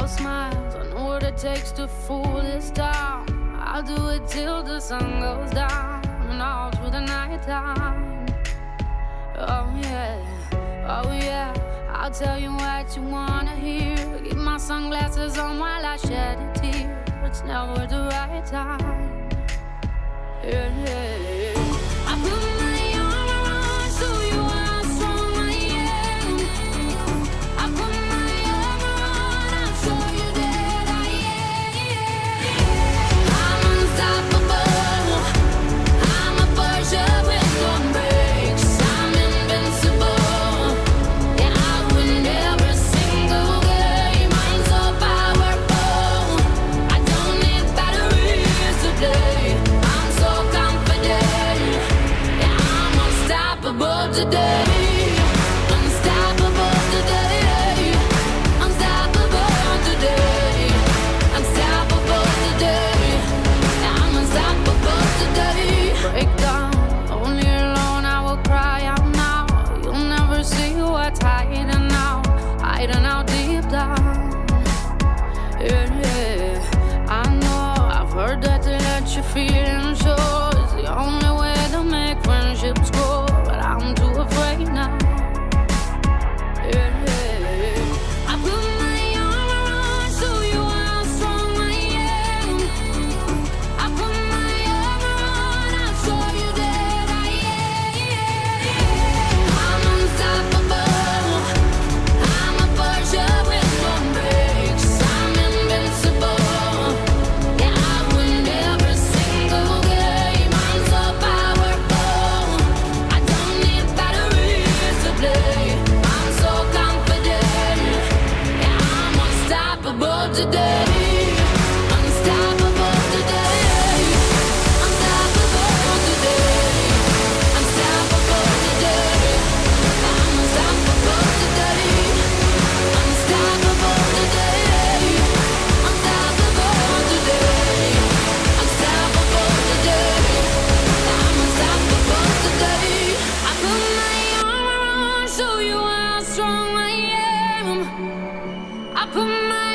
I'll smile, I know what it takes to fool this town. I'll do it till the sun goes down and all through the night time. Oh yeah, I'll tell you what you wanna hear. Keep my sunglasses on while I shed a tear. It's never the right time. Yeah. I put my arm around so you how strong I am. I put my arm around, I'll show you that I am. I'm unstoppable. I'm a Porsche with no brakes. I'm invincible. Yeah, I win every single game. I'm so powerful. I don't need batteries to play. I'm so confident. Yeah, I'm unstoppable today. Unstoppable today. Unstoppable today. Unstoppable today. Yeah, I'm unstoppable today. Break down, only alone I will cry out now. You'll never see what's hiding out deep down. Yeah. I know, I've heard that to let your feelings show is the only way to make friendships grow, but I'm too afraid now. Yeah. I put my arm around so you how strong I am. I put my arm around, I'll show you that I am. I'm unstoppable. I'm a Porsche with no brakes. I'm invincible. Yeah, I win every single game. I'm so powerful. I don't need batteries to play. I'm so confident. Yeah, I'm unstoppable today. Unstoppable today. Unstoppable today. Unstoppable today. I'm unstoppable today. Unstoppable today. Unstoppable today. Unstoppable today. I'm unstoppable today. I put my arm around, show you how strong I am. I put my